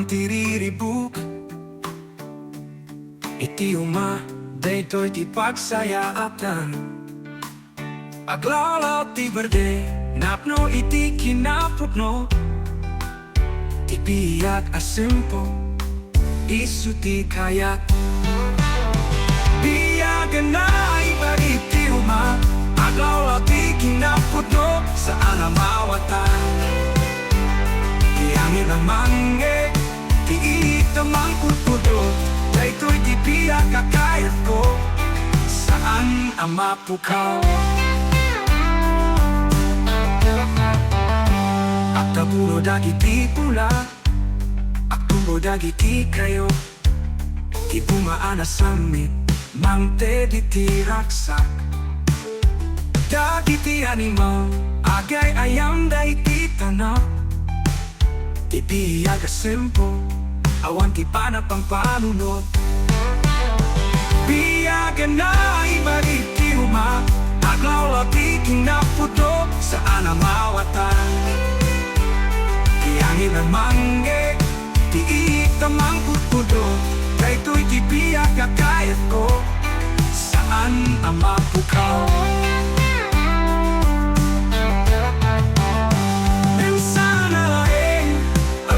ang tiriribuk. Iti uma, daytoy ti pagsayaatan. Aglalaw ti berde, napno iti kinapupno. Ti biyak asimpo, isu ti kayat. Biyagan na ibalik ti uma, aglalaw ti kinapupno sa alamawatan. Tiangin ang mangge, ti itamang putpudot. Daytoy di biyak kakayat ko, saan ang mapukaw. At tabulo dagiti pula, at tubo dagiti kayo. Ti bumaana samit, mangte di ti raksak. Dagiti animal, agay ayam daiti tanap. Ti biyak asimpo, awan ti panapang panunod. Biyagan na ibalik ti uma, aglawlaw ti kinaputo sa anamawatan. Tiangin ang mangge, ti itamang putpudo. Daytoy ti biyak kakayat ko, saan ang mapukaw.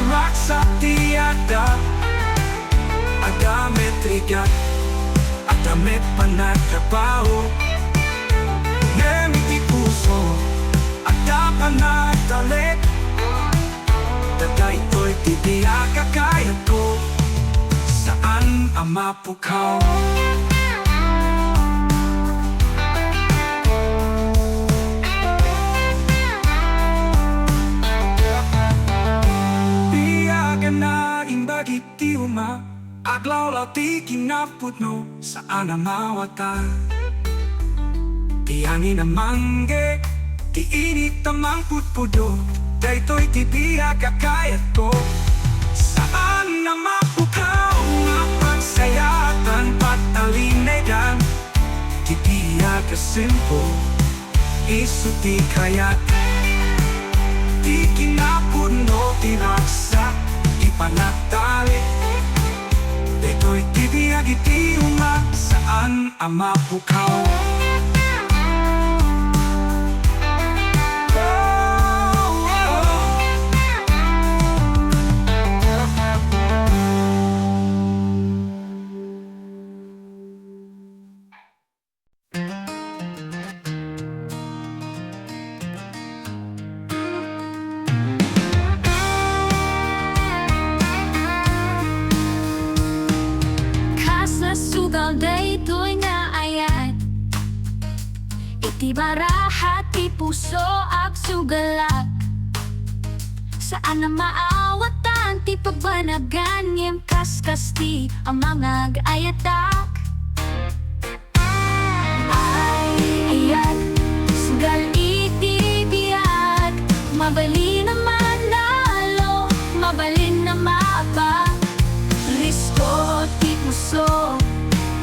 Raksak ti ada, damit rigat, at damit panagtrabaho. Nemi ti puso, at panagtalit. Dagaytoy ti biyak kakayat ko, saan ang mapukaw. Na imbagit ti uma, aglawlaw ti kinaputno sa anamawatan. Tiangin ang mangge, ti init tamang putpudo. Daytoy ti biyak kakayat ko, saan na mapukaw. Nga pagsayatan patalinedan, ti biyak asimpo, isu ti kayat. Ti kinaputno ti raksak, panagtali. Daytoy ti biyak iti uma, saan ang mapukaw. Daytoy nga ayat, iti barahat ti puso ak sugalak. Saan na maawatan ti pagbanagan, ngem kaskas ti ang mga ayatak. Ay ayat, sugal iti biyak, mabali na manalo, mabalin na maaba. Risko ti puso,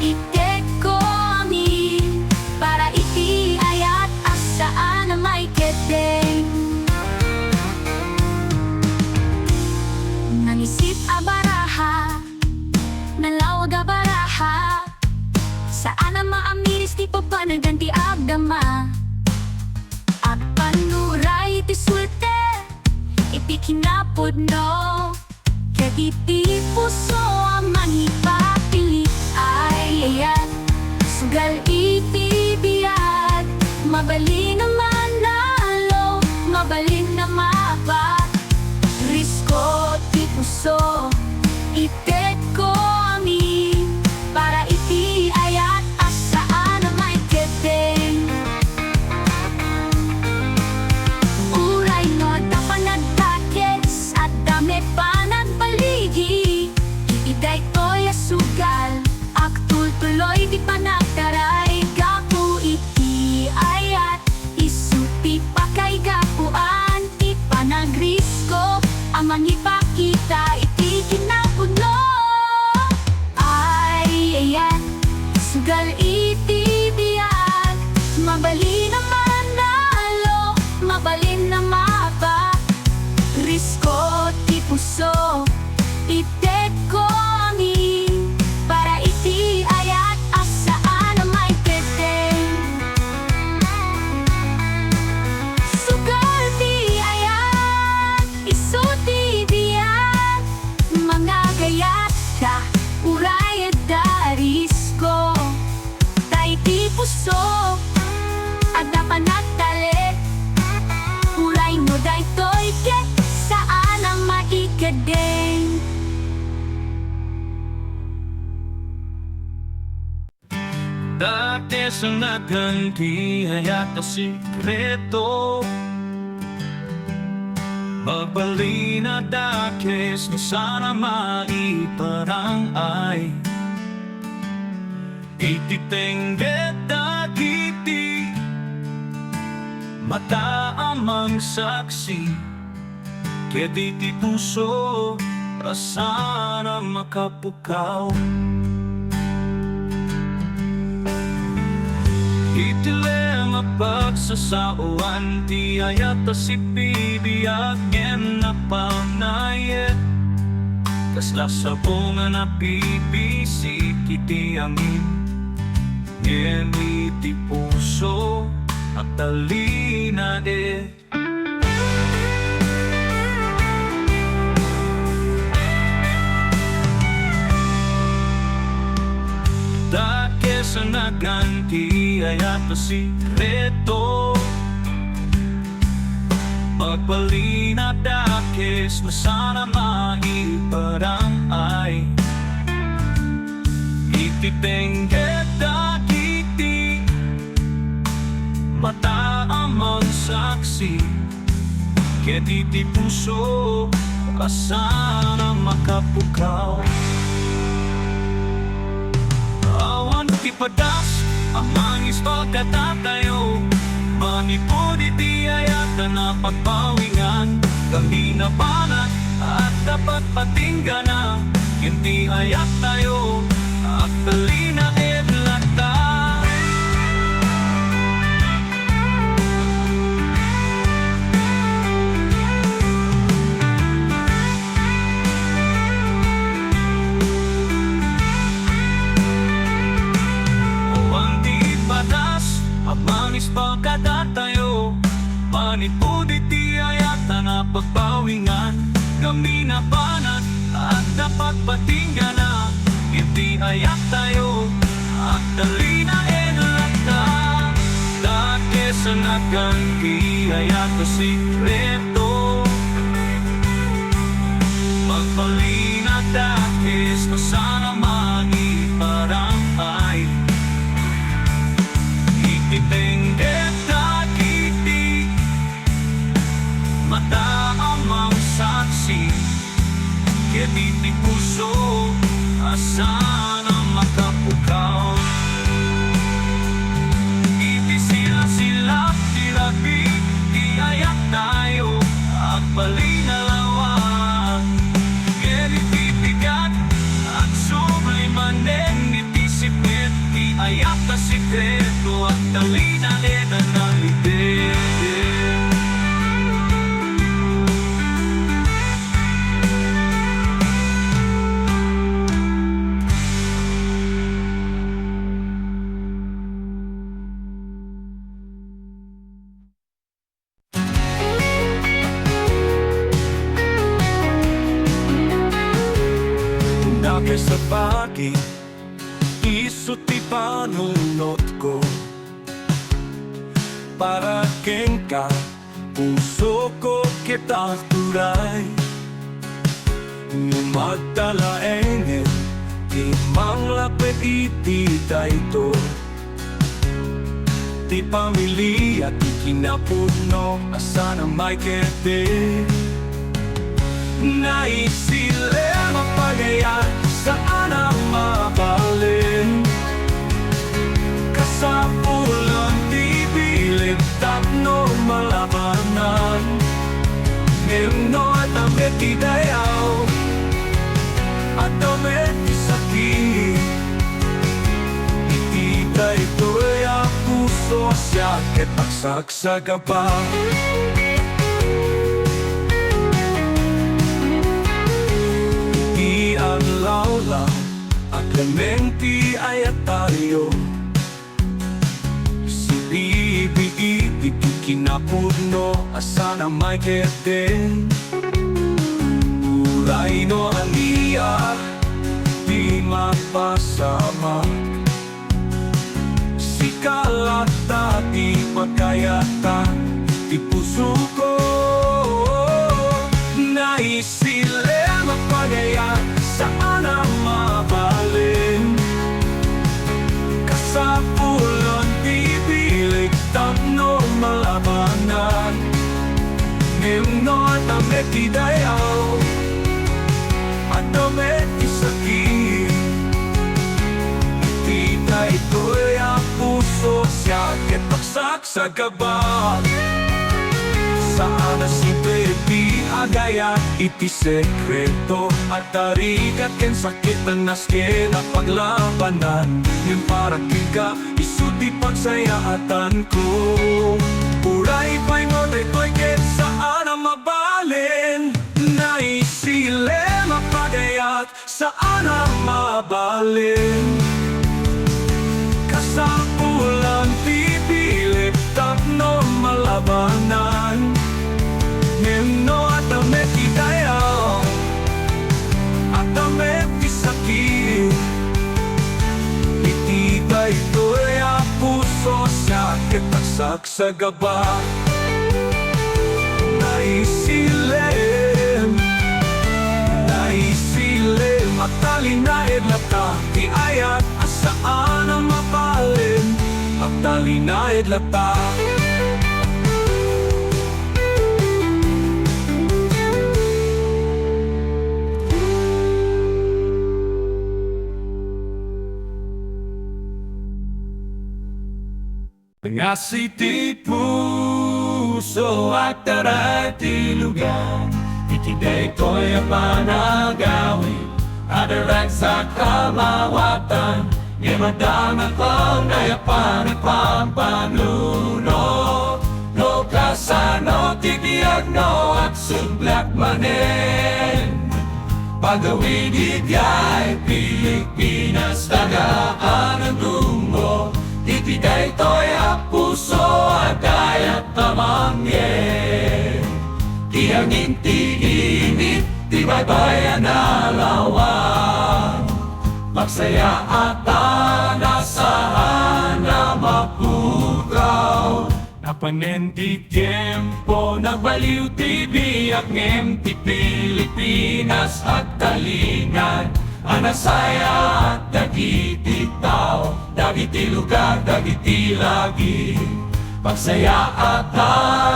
itek ko amin, para iti ayat asaan na may keteng. Nangisip a baraha, nalawag a baraha, saan na maaminis ti papanagan ti agdama. At panuray ti sulte, iti kinapod no, ket iti puso ang mangipapilit. Ay ayat, sugal iti biyak, mabalin na manalo, mabalin na maaba. Risko ti puso, itek ko amin, para iti ayat asaan na may keteng. Uray no tapanagtakets, at dami panagbaligi. Iday to'y asugal, tuloy di panagtaray, gapu iti ayat, isuti pakay gapuan, ti panagrisko, amang ipakita iti kinapudno. Ay ayat, sugal iti biyak, mabalin na manalo, mabalin na maaba. Risko ti puso, Dati sa naganti ay at sikreto, magbalina dakes na sana maiparangay. Ititengget dakiti, mata amang saksi, kedi di puso sana makapukaw. Itile mapagsasauan, di ayata si bibiyag na panayet. Kasla sa bunga na bibisi kiti angin, ngeni ti puso at talina de. Dake sa naganti ay ato sikreto, magbalina dakes na sana maiparangay. Ititengget dakiti, mata amang saksi, kedi ti puso kasana makapukaw. Awan ti padas, amang ispagkatatayo, manipod iti ayat na pagpawingan. Kami na panat at dapat patinggan na, hindi ayat tayo at talina edlata. Manis pagkadatayo, manipod iti ayat na pagpawingan. Kami na banat at dapat patinggan na, hindi ayat tayo at talina edlata. Dake sa naganti ayat na sikreto, magbalina dakes na sana maiparangay. Ititengget dakiti, mata amang saksi, kedi ti puso asana makapukaw. Iti sila-silap tirabi, di ayat tayo at balina lawan. Kedi ti bigat at sublimanen, iti sipit, di ayat na sikreto at talina eda na ide. Dake sa pagi, iso ti panunot ko, para kengka puso ko kita turay. Magdalaengin di manglapit iti dayto, ti pamilya ti kinapuno asana may kete. Naisile mapagayat saan ang mabalin, kasapulan di bilib tapno malabanan. Ngayong at damit ti dayaw at damit ti sakit, iti daytoy ang puso siya ket agsagsagapa. Ang laula at lementi ay ataryo, si bibi ibig kinapudno asana may keten. Uray no aniya di mapasama, si kalata di pagkayata di puso ko. Naisile mapagayat saan ang mabalin, kasap iti dayaw at damit isakit. Iti na ito'y ang puso siya kitpaksak sa gabal. Saan na si baby agayat iti sekreto at tarikat ken sakit ng nasken at paglabanan. Yung para kiga isudi pagsayaatan ko. Uray pa'y moto'y ken saan na mabalin. Naisile mapagayat saan na mabalin. Kasapulan pipilip tapno malabanan. Nino at damit itayaw at damit isakit. Itibay ito'y ang puso siya kitagsak sa gaba. Naisilim at talinaid na ta tiayat asaan ang mapalin at talinaid na ta. Ngasiti puso at darati lugar. Itiday ko'y panagawi adarag sa kamawatan. Ngamadama kong nayapan at pampanuno. No kasano tibiyag no at sublak manen. Pagawid itiay Pilipinas tagaan ang dungo. Titiday to'y ang puso at dayat tamangye. Tiyangin tiinit, tibaybayan na lawang. Magsaya at nasahan na mapugaw. Napanendi tiempo, nagbaliw ti biyak ngem ti Pilipinas at talingan. Anasaya at dagiti tao, dagiti lugar, dagiti lagi. Pagsaya at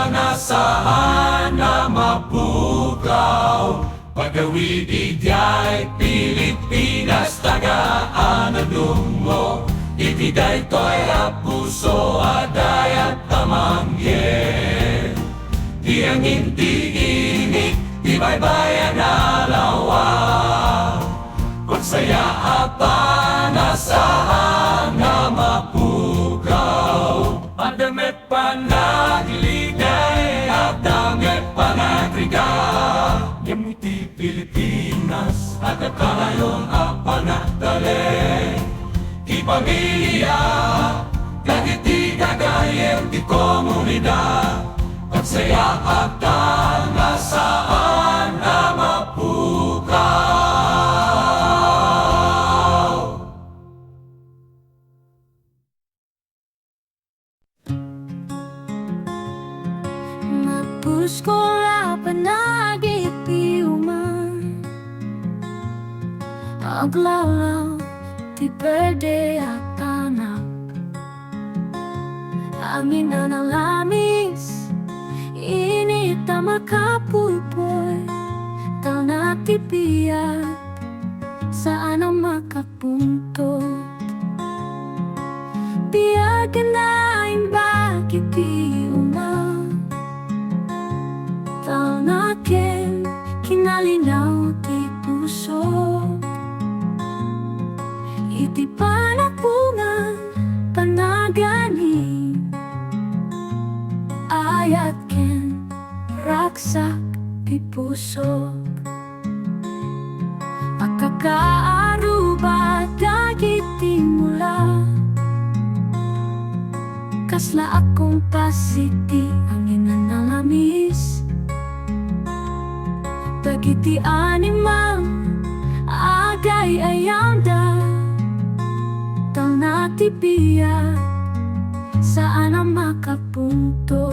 nasahan na mapugaw. Pagawid itiay Pilipinas tagaan na dungo. Itiday to'y ang puso aday at tamangye. Tiyangin tiinit, tibaybayan na lawang. Pagsaya at panasahan na mapugaw. Adamit panagligay at damit panatriga. Yamuti Pilipinas at kayong apanatali. Di pamilya, dagiti gagayem di komunidad. Pagsaya at nasaan na mapugaw. Mapuskola panagipiuman aglalaw ti perde at anak. Amin na ng lamis inita makapulpoy. Tal na tipiyat saan ang makapunto. Biyagan na ang bakit di umang. Tal na ken kinalinaw ti puso. Iti panapungan panagani. Ayat ken raksak ti puso. Pagkakaaruba dagiti mula. Kasla akong pasiti ang inanalamis. Dagiti animang agay ayanda. Tal na tibiya saan ang makapunto.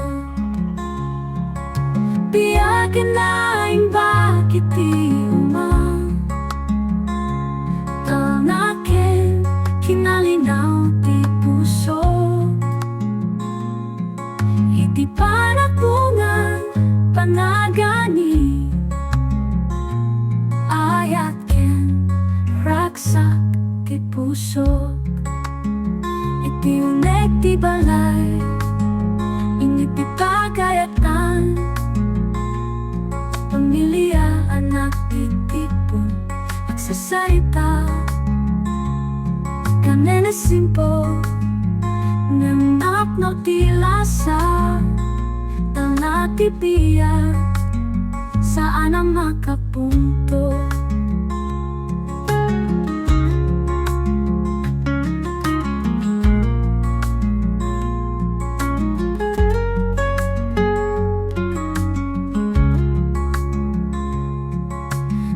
Biyagan na ang bakit di umang. Tal na ken kinalinaw ti puso. Iti panapungan panagani. raksak ti puso. Iti unek ti balay, init ti pagayatan. Pamilya, anak, titipon, nagsasarita. Kanena simpo, nanak no ti lasa. Tala ti biyak, saan ang makapunto.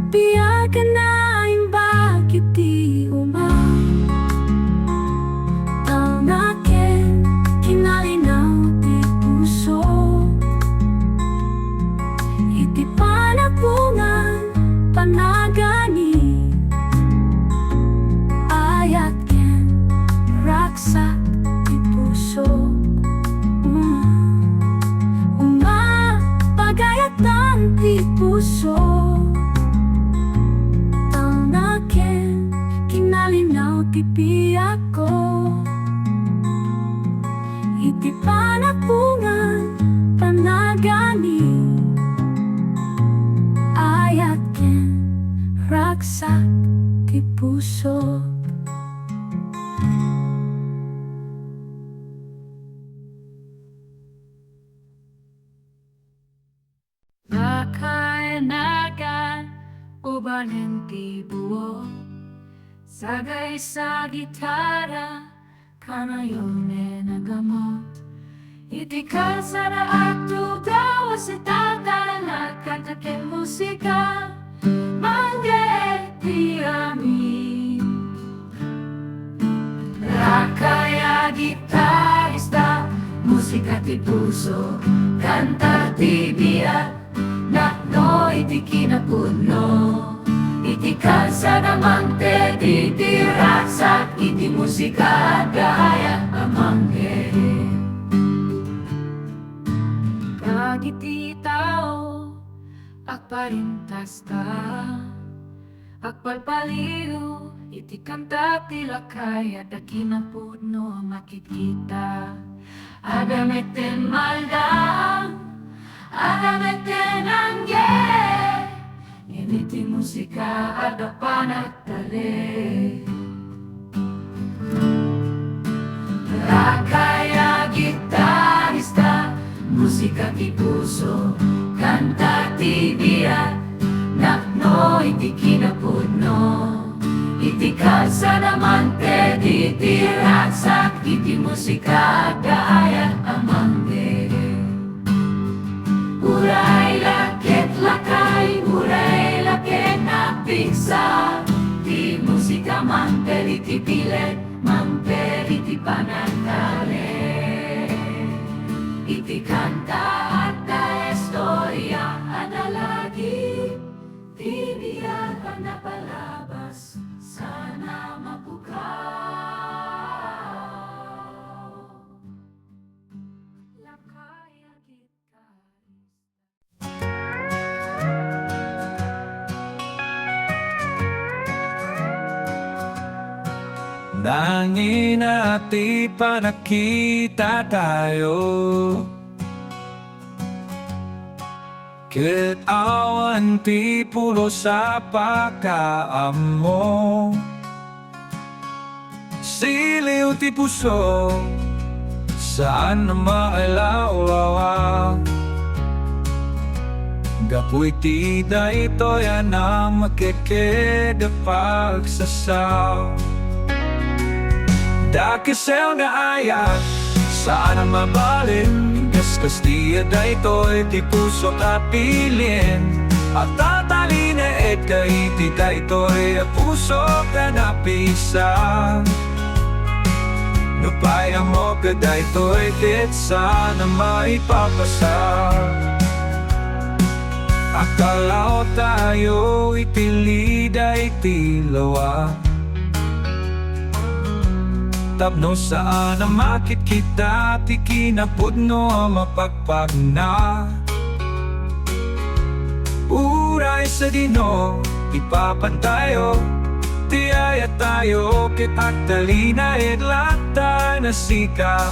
Biyakan na ang bakit di tao na ken, kinalinaw ti puso. Iti panapungan, panagani. Ayat ken, raksak ti puso. Pagayatan ti puso. Kinalinaw ti biyak ko. Iti panapungan, panagani. Ayat ken, raksak ti puso. Nakaenagan, ubanin ti buo. Sagay sa gitara, kanayon nagamot. Iti kalsada at tugaw sa tatan at katakin musika. Mangge ti amin. Rakaya gitarista, musika ti puso, kanta ti biyak, nakno iti kinapuno. Iti kalsada mangte, iti raksak, iti musika, gaya amangge. Pag iti tao, akparintas ka, akpalpaliw, iti kanta tilakay, at akinapudno makikita. Agameten maldam, agameten angge. Iti musika ada panagtali. Rakaya gitarista, musika ti puso, kanta ti biyak, nakno iti kinapudno. Iti kalsada mante, iti raksak, iti musika gaya amangge. Uray lakit lakay, uray lakit na pigsa. Di musika mamperi ti pilet, mamperi ti panagtale. Iti kanta at na estorya, analagi, ti biyak ang napalabas, sana mapukaw. Lakaya kita. Nangin ati pa nakita tayo, ket awan ti pulo sa pagkaamo. Siliw ti puso, saan na mailawawang. Gapoy ti daytoy na makikida pagsasaw. Dakisel nga ayat, saan ang mabalin. Gaskas ti daytoy ti puso kapilin. At tatalina et kaiti daytoy puso ka napisang. Nupaya mo ka daytoy tit sana maipapasang. Akalaw tayo itilida itilawa. Tapno saan ang makit kita, ti kinapudno mapagpag na. Uray sa dino, ipapantayo, ti ay tayo kitak talina lata na sika.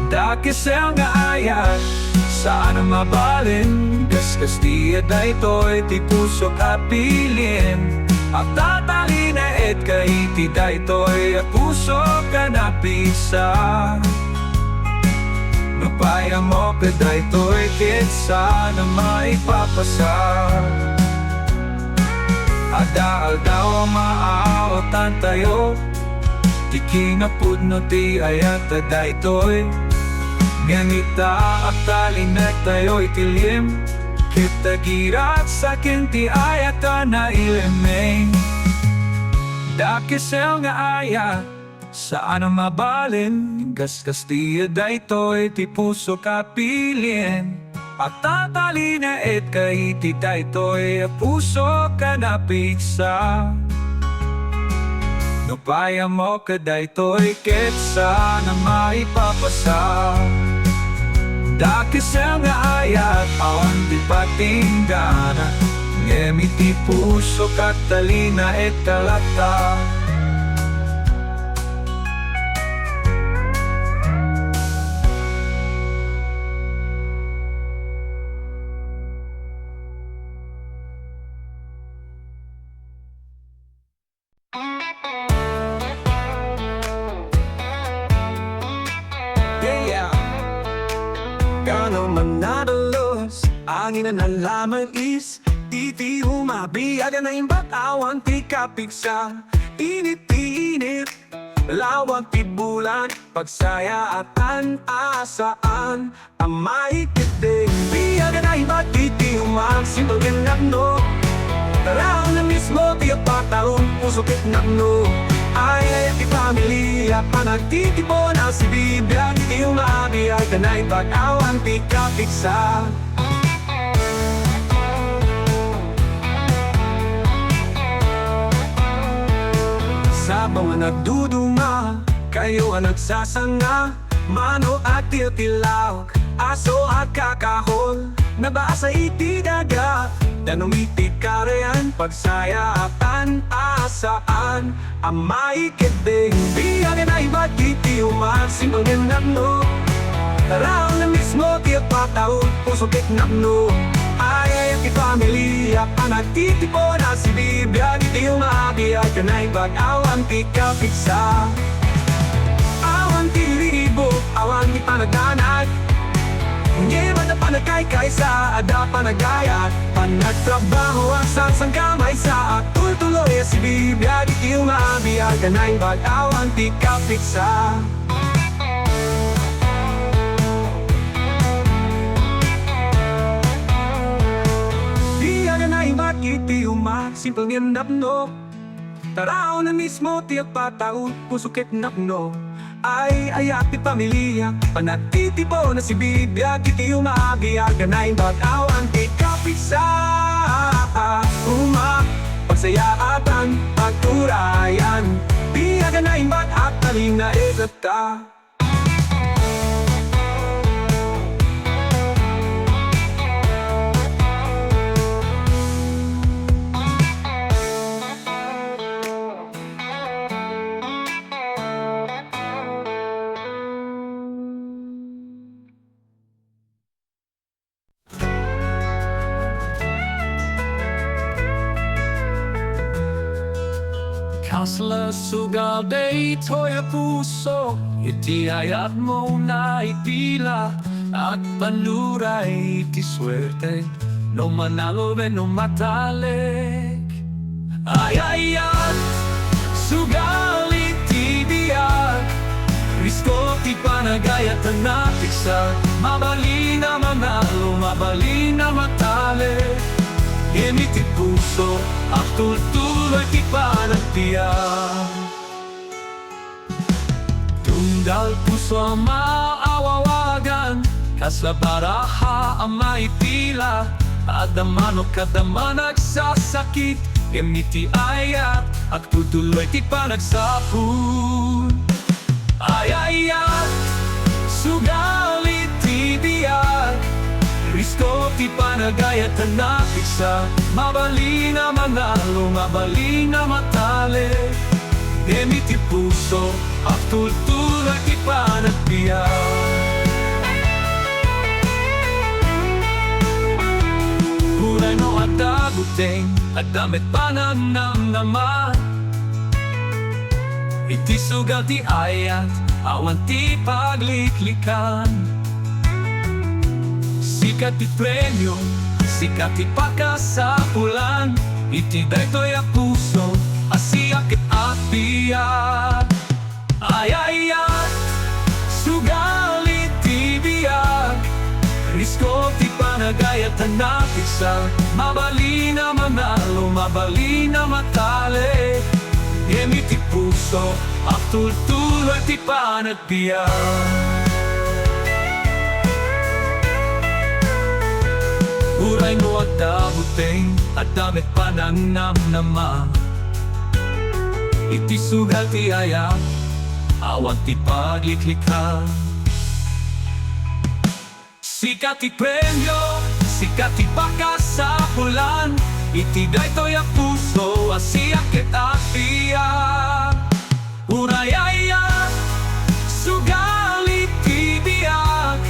Dakisel nga ayat saan ang mabalin, kaskas ti daytoy ti puso kapilin. At tatalina kahiti daytoy puso ka napisa. Mapaya mo ka daytoy kitsa na maipapasa. Adaal daw ang maaotan tayo, ti kinapudno ti ayata daytoy. Nganita at talinek tayo itilim, kita girat sa kinti ayata na ilimeng. Dakisel nga ayat saan ang mabalin, gasgas ti daytoy ti puso kapilin. At tatalina kahiti daytoy puso ka napiksa. Nupaya mo ka daytoy kitsa na maipapasa. Dakisel nga ayat awan di patinggana, ngemi ti puso katalina kalata. Kano man nadalos, angin na nalaman is titi umabiyag na imbat awan ti kapiksa. Init, lawag ti bulan, pagsaya at asaan ang maikiting. Biyag na imbat titi umang simple ganagno, taraw na mismo ti apataon puso kitnagno. Ay ti pamilya panagtitipon ang si Biblia, ti umabiyag na imbat awan ti kapiksa. Sa mga nagduduma, kayo ang nagsasanga, mano at tiltilawak, aso at kakahol, nabasa iti daga, nanumiti karean, pagsaya at asaan ang maikiting. Biyagin na iba't iti umasimangin nagno, taraw na mismo ti pataon puso kitnagno. Ay ti pamilya panagtitipon ang si Biblia, iti umabiyag na ibag awan ti kapiksa. Awan ti ribo, awan ti panagdanag, hindi ba na panagkaykay sa ada panagayat, panagtrabaho ang sangsang kamay sa tultuloy si Biblia, iti umabiyag na ibag awan ti kapiksa. Ibat iti simple napno, taraw na mismo ti agpataon puso kitnapno. Ay ti pamilya panagtitipo na si Biblia, iti umabiyag na ibat awan ti kapiksa. Pagsayatan, pagturayan, biyag na ibat at talina ilata. Kasla sugal day toya puso, iti ayat mo na itila, at panuray iti swerte, no manalo ben no matalik. Ayat, sugal iti biyag, risko ti panagayat na napiksa, mabali na manalo, mabali na matalik. Initi puso, at tultuloy ti panagtiyak. Tundal puso ang maawawagan, kasla baraha ang maitila, adaman o kadama nagsasakit, initi ayat, at tultuloy ti panagsapun. Ayat, sugal iti biyag, Risto ti panagayat na napiksa, mabalina manalo, mabalina matale. Demi ti puso, at tultulay ti panagbiyak. Kulay no at daguting, at damit pananam naman. Iti sugal ti ayat, awan ti pagliklikan. Sikat ti premyo, sikat ti pagkasapulan. Iti daytoy a puso, asiyakit at biyak. Ayayat, sugalit ti biyak. Risko ti panagayat na napiksa, mabalina manalo, mabalina matale. Demi ti puso, at tultuloy ti panagbiyak. Uray mo at dabuting, at damit pananamnama. Iti sugal ti ayak, awat ti pagliklikha. Sikat ti premyo, sikat ti pagkasapulan. Iti daytoy a puso, asiyakit at biyak. Urayaya, sugalit ti biyak.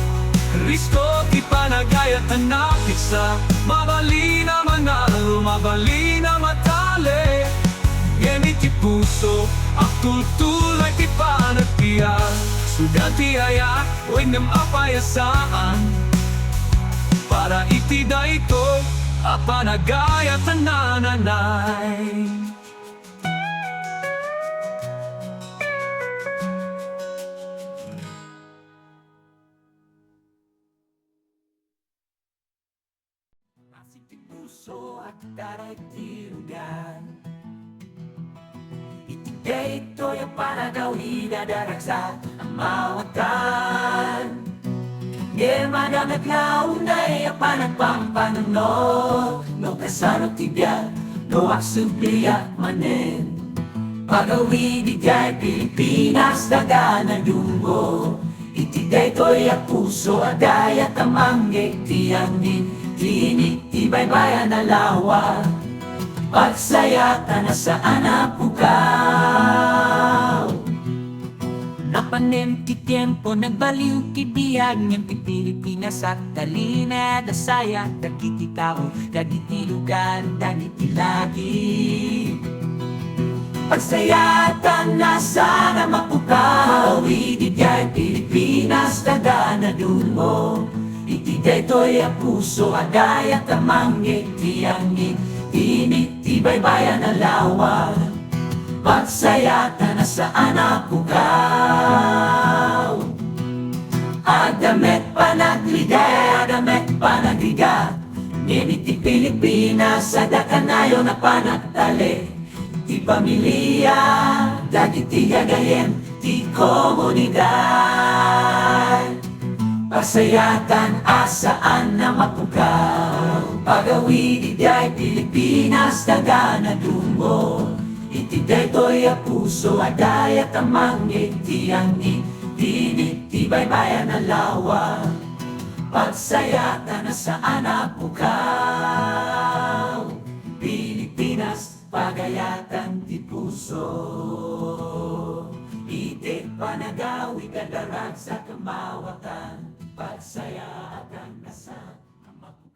Risto ti panagayat na napiksa, mabalina manalo, mabalina matale. Demi ti puso, at tultulay ti panagbiyak. Sugal ti ayak, huwag nam apayasaan. Para iti daytoy a panagayat na nanay. Asin ti puso at daray ti lugar. Iti daytoy a panagawi na daragsa ang mawatan. Madamat nga unay a panagpampanunod. No kasano tibya, no aksubliya manen. Pagawi di jay Pilipinas daga na dungo. Iti daytoy a puso adayat amanggay tiyang tinik tibaybayan na lawa. Pagsayata na saan apukaw. Napanem ti tiempo, nagbaliw ti biyag ng ti Pilipinas at talina, dasaya, dagiti tao, dagiti lugar, dagiti lagi. Pagsayatan na sana mapukaw, idigay Pilipinas, daga na dunmo. Iti daytoy a puso, adayat amanggay tiyangin, tinik ti baybayan na lawa. Pagsayata na saan apukaw. Adamet panagligay, adamet panagriga. Nini ti Pilipinas, adakanayo na panagtali. Ti pamilya, dagiti gagayem, ti komunidad. Pagsayatan asaan na mapukaw. Pagawi di ay Pilipinas, daga na dungo. Iti daytoy a puso, adayat amanggay tiyangin, tinik ti baybayan na lawa. Pagsayata na saan apukaw. Pilipinas, pagayatan ti puso. Iti panagawi kadarag sa kamawatan. Pagsayatan na saan apukaw.